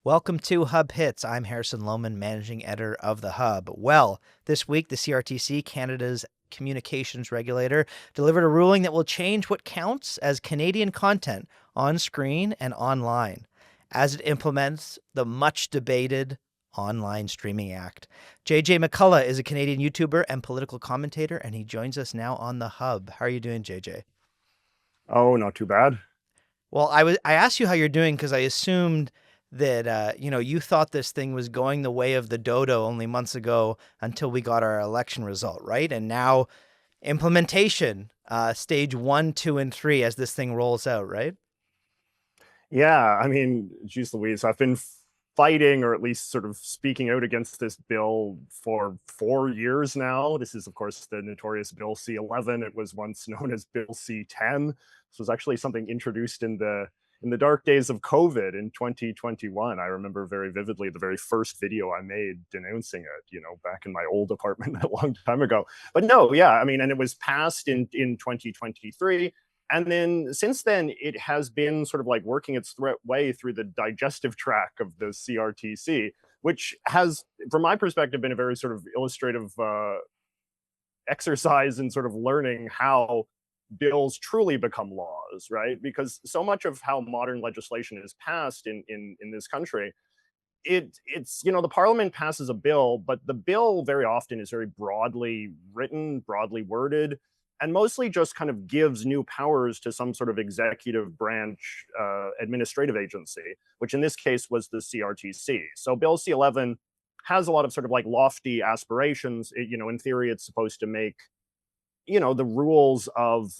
Welcome to Hub Hits. I'm Harrison Lowman, managing editor of The Hub. Well, this week, the CRTC, Canada's communications regulator, delivered a ruling that will change what counts as Canadian content on screen and online as it implements the much debated Online Streaming Act. JJ McCullough is a Canadian YouTuber and political commentator, and he joins us now on The Hub. How are you doing, JJ? Oh, not too bad. Well, I asked you how you're doing because I assumed that you thought this thing was going the way of the dodo only months ago until we got our election result, right? And now implementation, stage 1, 2, and 3 as this thing rolls out, right? Yeah, I mean, geez Louise, I've been fighting or at least sort of speaking out against this bill for 4 years now. This is, of course, the notorious Bill C11. It was once known as Bill C10. This was actually something introduced in the dark days of COVID in 2021. I remember very vividly the very first video I made denouncing it, back in my old apartment a long time ago. But no, yeah, I mean, and it was passed in 2023. And then since then, it has been sort of like working its way through the digestive tract of the CRTC, which has, from my perspective, been a very sort of illustrative exercise in sort of learning how bills truly become laws, right? Because so much of how modern legislation is passed in this country, it's the parliament passes a bill, but the bill very often is very broadly written, broadly worded, and mostly just kind of gives new powers to some sort of executive branch administrative agency, which in this case was the CRTC. So Bill C11 has a lot of sort of like lofty aspirations. In theory, it's supposed to make the rules of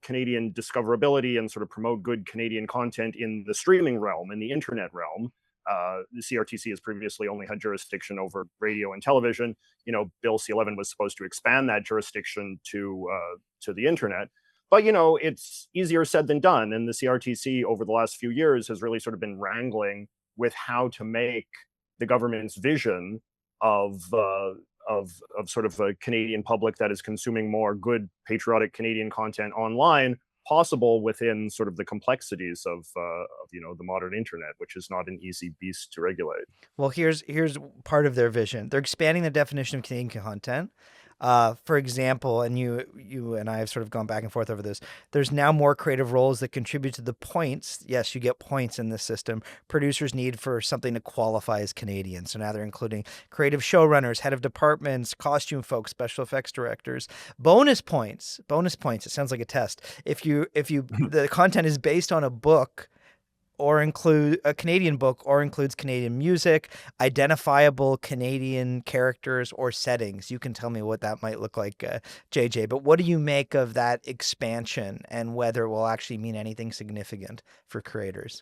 Canadian discoverability and sort of promote good Canadian content in the streaming realm, in the internet realm. The CRTC has previously only had jurisdiction over radio and television. Bill C11 was supposed to expand that jurisdiction to the internet. But it's easier said than done, and the CRTC over the last few years has really sort of been wrangling with how to make the government's vision of sort of a Canadian public that is consuming more good patriotic Canadian content online possible within sort of the complexities of the modern internet, which is not an easy beast to regulate. Well, here's part of their vision. They're expanding the definition of Canadian content. For example, and you and I have sort of gone back and forth over this. There's now more creative roles that contribute to the points. Yes, you get points in this system. Producers need for something to qualify as Canadian. So now they're including creative showrunners, head of departments, costume folks, special effects directors. Bonus points. Bonus points. It sounds like a test. If you the content is based on a book or include a Canadian book or includes Canadian music, identifiable Canadian characters or settings. You can tell me what that might look like, JJ. But what do you make of that expansion and whether it will actually mean anything significant for creators?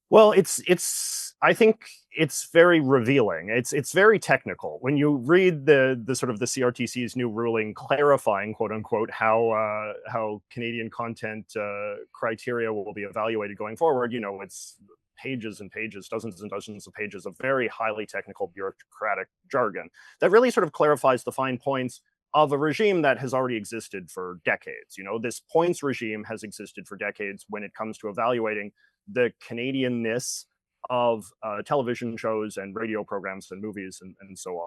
Well, it's I think it's very revealing. It's very technical. When you read the sort of the CRTC's new ruling clarifying, quote unquote, how Canadian content criteria will be evaluated going forward, it's pages and pages, dozens and dozens of pages of very highly technical bureaucratic jargon that really sort of clarifies the fine points of a regime that has already existed for decades. This points regime has existed for decades when it comes to evaluating the Canadianness of television shows and radio programs and movies and so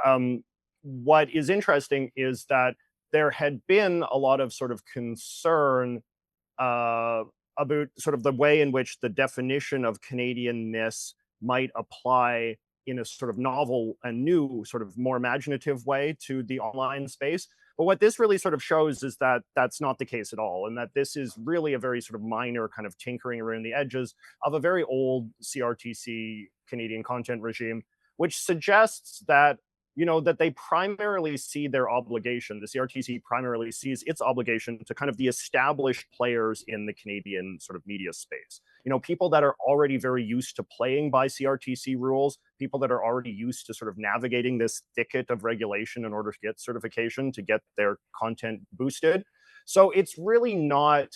on. What is interesting is that there had been a lot of sort of concern about sort of the way in which the definition of Canadianness might apply in a sort of novel and new, sort of more imaginative way to the online space. But what this really sort of shows is that that's not the case at all, and that this is really a very sort of minor kind of tinkering around the edges of a very old CRTC Canadian content regime, which suggests that that they primarily see their obligation. The CRTC primarily sees its obligation to kind of the established players in the Canadian sort of media space. People that are already very used to playing by CRTC rules, people that are already used to sort of navigating this thicket of regulation in order to get certification, to get their content boosted. So it's really not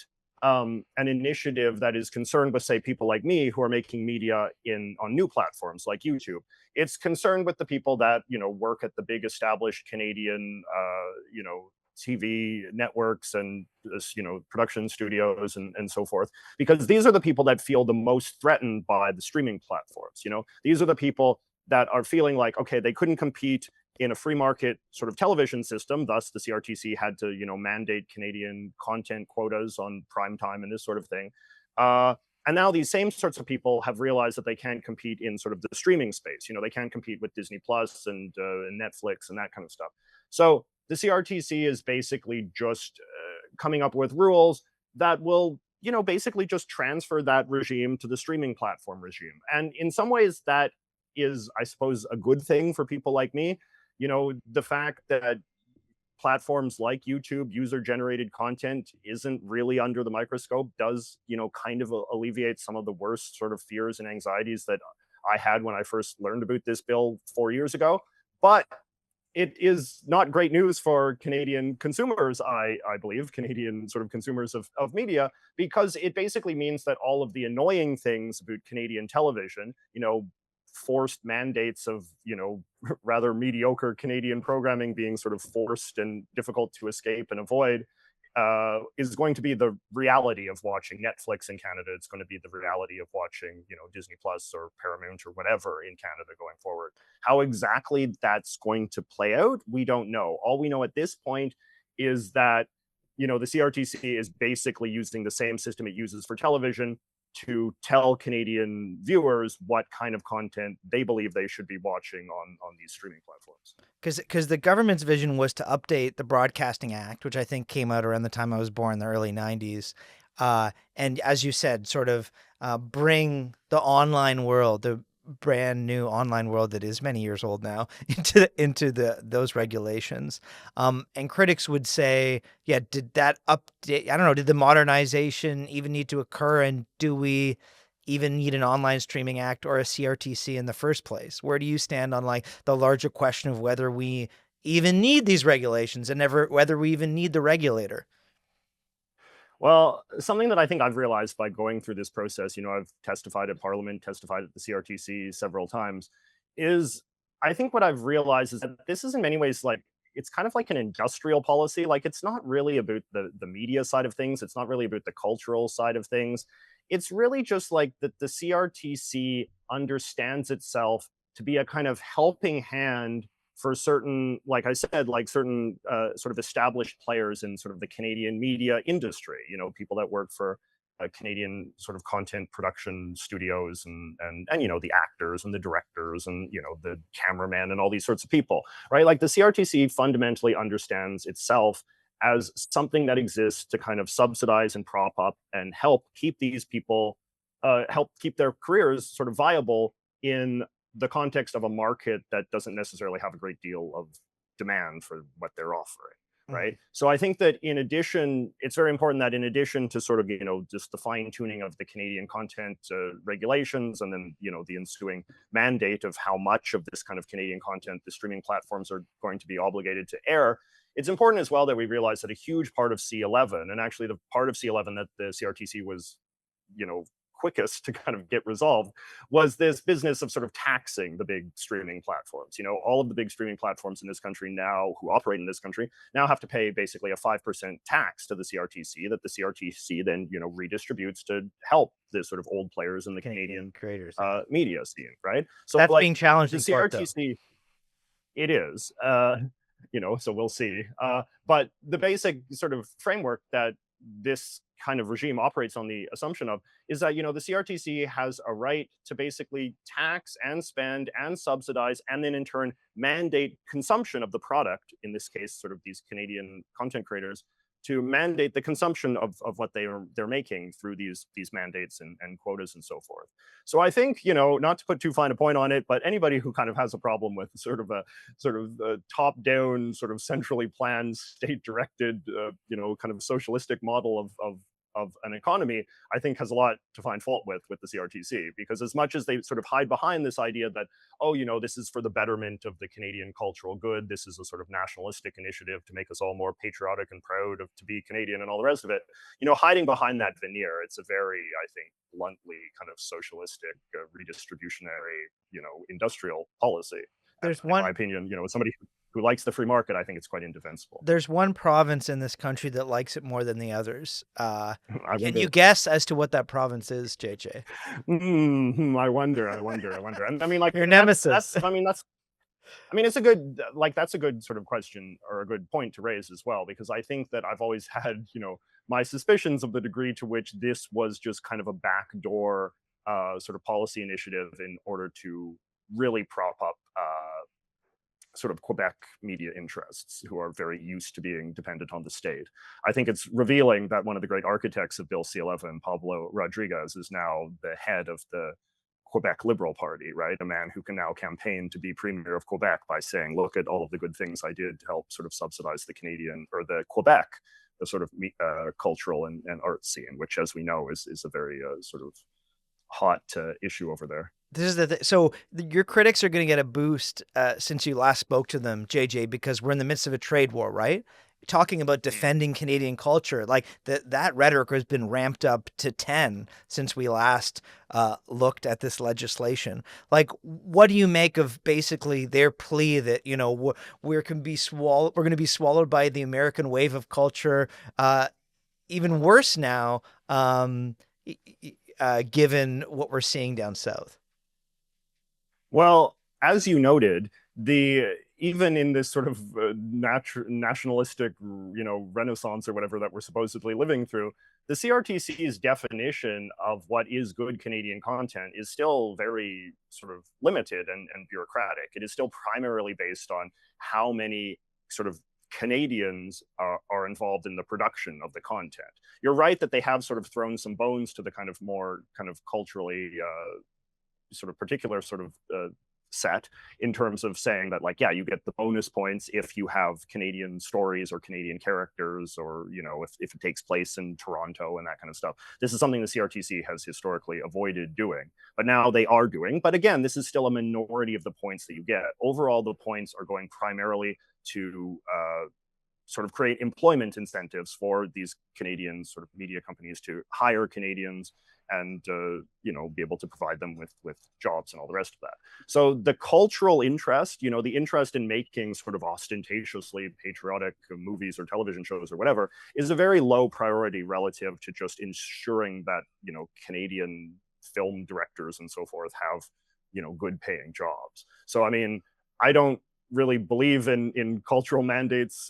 an initiative that is concerned with, say, people like me who are making media on new platforms like YouTube. It's concerned with the people that work at the big established Canadian TV networks and production studios and so forth, because these are the people that feel the most threatened by the streaming platforms. These are the people that are feeling like, okay, they couldn't compete in a free market sort of television system. Thus, the CRTC had to, mandate Canadian content quotas on prime time and this sort of thing. And now these same sorts of people have realized that they can't compete in sort of the streaming space. They can't compete with Disney Plus and Netflix and that kind of stuff. So the CRTC is basically just coming up with rules that will, basically just transfer that regime to the streaming platform regime. And in some ways, that is, I suppose, a good thing for people like me. The fact that platforms like YouTube, user-generated content isn't really under the microscope does, kind of alleviate some of the worst sort of fears and anxieties that I had when I first learned about this bill 4 years ago. But it is not great news for Canadian consumers, I believe, Canadian sort of consumers of media, because it basically means that all of the annoying things about Canadian television, forced mandates of, rather mediocre Canadian programming being sort of forced and difficult to escape and avoid, is going to be the reality of watching Netflix in Canada. It's going to be the reality of watching, Disney Plus or Paramount or whatever in Canada going forward. How exactly that's going to play out, we don't know. All we know at this point is that, the CRTC is basically using the same system it uses for television to tell Canadian viewers what kind of content they believe they should be watching on these streaming platforms. Because the government's vision was to update the Broadcasting Act, which I think came out around the time I was born, in the early 90s. And as you said, sort of bring the online world, the brand new online world that is many years old now, into those regulations. And critics would say, yeah, did that update? I don't know. Did the modernization even need to occur? And do we even need an online streaming act or a CRTC in the first place? Where do you stand on like the larger question of whether we even need these regulations and whether we even need the regulator? Well, something that I think I've realized by going through this process, I've testified at Parliament, testified at the CRTC several times, is I think what I've realized is that this is in many ways like, it's kind of like an industrial policy. Like, it's not really about the media side of things. It's not really about the cultural side of things. It's really just like that the CRTC understands itself to be a kind of helping hand for certain, like I said, like certain sort of established players in sort of the Canadian media industry, people that work for Canadian sort of content production studios and the actors and the directors and, the cameraman and all these sorts of people, right? Like the CRTC fundamentally understands itself as something that exists to kind of subsidize and prop up and help keep these people, help keep their careers sort of viable in the context of a market that doesn't necessarily have a great deal of demand for what they're offering, right? So I think that in addition, it's very important that in addition to sort of, just the fine tuning of the Canadian content regulations and then, the ensuing mandate of how much of this kind of Canadian content the streaming platforms are going to be obligated to air, it's important as well that we realize that a huge part of C11, and actually the part of C11 that the CRTC was, quickest to kind of get resolved, was this business of sort of taxing the big streaming platforms. All of the big streaming platforms in this country now, who operate in this country, now have to pay basically a 5% tax to the CRTC that the CRTC then, redistributes to help the sort of old players in the Canadian creators media scene, right? So that's like, being challenged the in court, though. CRTC, it is. So we'll see. But the basic sort of framework that this kind of regime operates on the assumption of is that, the CRTC has a right to basically tax and spend and subsidize and then in turn mandate consumption of the product, in this case, sort of these Canadian content creators, to mandate the consumption of what they're making through these mandates and quotas and so forth. So I think, not to put too fine a point on it, but anybody who kind of has a problem with sort of a top-down, sort of centrally planned, state-directed, kind of socialistic model of an economy, I think has a lot to find fault with the CRTC, because as much as they sort of hide behind this idea that, this is for the betterment of the Canadian cultural good, this is a sort of nationalistic initiative to make us all more patriotic and proud to be Canadian and all the rest of it, hiding behind that veneer, it's a very, I think, bluntly kind of socialistic, redistributionary, industrial policy. There's in one my opinion, somebody who likes the free market, I think it's quite indefensible. There's one province in this country that likes it more than the others. I Can you wonder. guess as to what that province is, JJ? I wonder. I wonder. And I mean, like Your that's. nemesis. I mean, that's. I mean, it's a good like that's a good sort of question or a good point to raise as well, because I think that I've always had my suspicions of the degree to which this was just kind of a backdoor sort of policy initiative in order to really prop up sort of Quebec media interests who are very used to being dependent on the state. I think it's revealing that one of the great architects of Bill C11, Pablo Rodriguez, is now the head of the Quebec Liberal Party, right? A man who can now campaign to be Premier of Quebec by saying, look at all of the good things I did to help sort of subsidize the Canadian or the Quebec, the sort of cultural and art scene, which, as we know, is a very sort of hot issue over there. This is so your critics are going to get a boost since you last spoke to them, JJ, because we're in the midst of a trade war, right? Talking about defending Canadian culture, like that rhetoric has been ramped up to 10 since we last looked at this legislation. Like, what do you make of basically their plea that we're going to be swallowed by the American wave of culture? Even worse now, given what we're seeing down south. Well, as you noted, the even in this sort of nationalistic, renaissance or whatever that we're supposedly living through, the CRTC's definition of what is good Canadian content is still very sort of limited and bureaucratic. It is still primarily based on how many sort of Canadians are involved in the production of the content. You're right that they have sort of thrown some bones to the kind of more kind of culturally sort of particular sort of set in terms of saying that, like, yeah, you get the bonus points if you have Canadian stories or Canadian characters, or if it takes place in Toronto and that kind of stuff. This is something the CRTC has historically avoided doing, but now they are doing. But again, this is still a minority of the points that you get. Overall, the points are going primarily to sort of create employment incentives for these Canadian sort of media companies to hire Canadians and be able to provide them with jobs and all the rest of that. So the cultural interest, the interest in making sort of ostentatiously patriotic movies or television shows or whatever, is a very low priority relative to just ensuring that Canadian film directors and so forth have good paying jobs. So I mean, I don't really believe in cultural mandates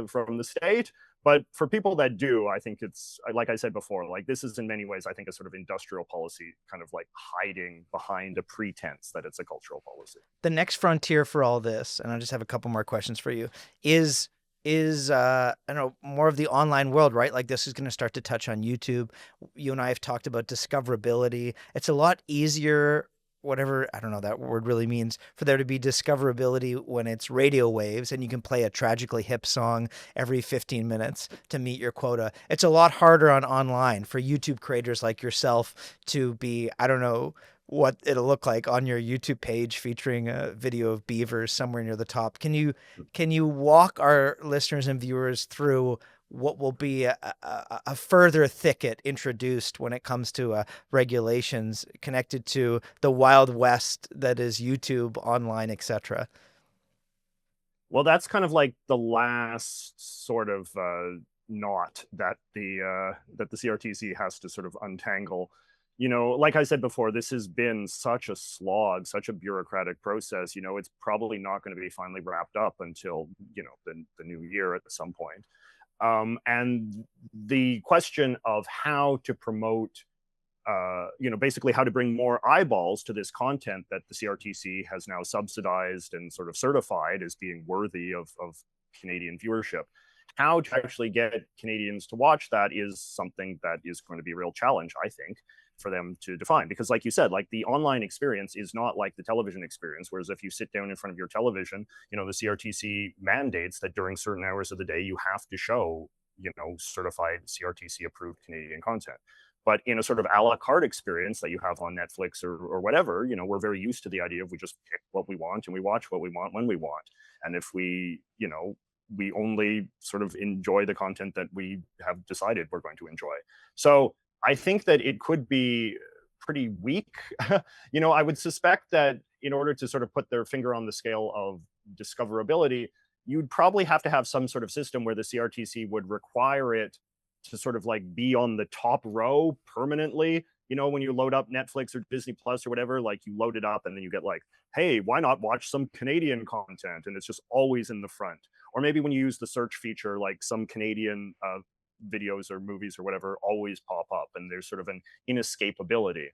from the state. But for people that do, I think it's, like I said before, like this is in many ways, I think, a sort of industrial policy kind of like hiding behind a pretense that it's a cultural policy. The next frontier for all this, and I just have a couple more questions for you, is I don't know, more of the online world, right? Like this is going to start to touch on YouTube. You and I have talked about discoverability. It's a lot easier, whatever, I don't know that word really means, for there to be discoverability when it's radio waves and you can play a tragically hip song every 15 minutes to meet your quota. It's a lot harder on online for YouTube creators like yourself to be, I don't know what it'll look like on your YouTube page featuring a video of beavers somewhere near the top. Can you walk our listeners and viewers through what will be a further thicket introduced when it comes to regulations connected to the Wild West that is YouTube, online, etc.? Well, that's kind of like the last sort of knot that the CRTC has to sort of untangle. Like I said before, this has been such a slog, such a bureaucratic process. It's probably not going to be finally wrapped up until the new year at some point. And the question of how to promote, basically how to bring more eyeballs to this content that the CRTC has now subsidized and sort of certified as being worthy of Canadian viewership. How to actually get Canadians to watch that is something that is going to be a real challenge, I think, for them to define. Because like you said, like the online experience is not like the television experience. Whereas if you sit down in front of your television, the CRTC mandates that during certain hours of the day, you have to show, certified CRTC approved Canadian content. But in a sort of a la carte experience that you have on Netflix or whatever, we're very used to the idea of we just pick what we want and we watch what we want when we want. And if we, we only sort of enjoy the content that we have decided we're going to enjoy. So I think that it could be pretty weak. I would suspect that in order to sort of put their finger on the scale of discoverability, you'd probably have to have some sort of system where the CRTC would require it to sort of like be on the top row permanently. You know, when you load up Netflix or Disney Plus or whatever, like you load it up and then you get like, hey, why not watch some Canadian content? And it's just always in the front. Or maybe when you use the search feature, like some Canadian videos or movies or whatever always pop up and there's sort of an inescapability.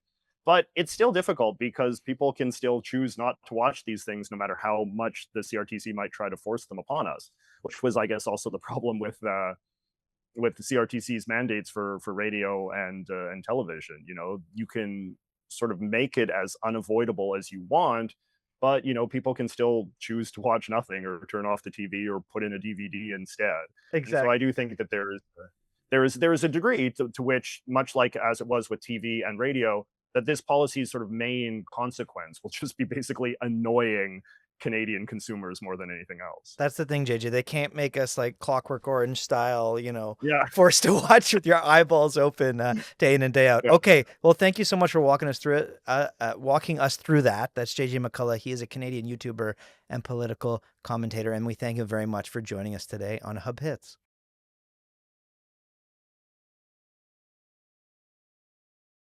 But it's still difficult because people can still choose not to watch these things no matter how much the CRTC might try to force them upon us, which was, I guess, also the problem with the CRTC's mandates for radio and television. You know, you can sort of make it as unavoidable as you want, but you know, people can still choose to watch nothing or turn off the TV or put in a DVD instead. And so Exactly. I do think that there is a degree to which, much like as it was with TV and radio, that this policy's sort of main consequence will just be basically annoying Canadian consumers more than anything else. That's the thing, JJ. They can't make us like Clockwork Orange style, Yeah, forced to watch with your eyeballs open day in and day out. yeah. Okay, well, thank you so much for walking us through it, walking us through that. That's JJ McCullough. He is a Canadian YouTuber and political commentator, and we thank him very much for joining us today on Hub Hits.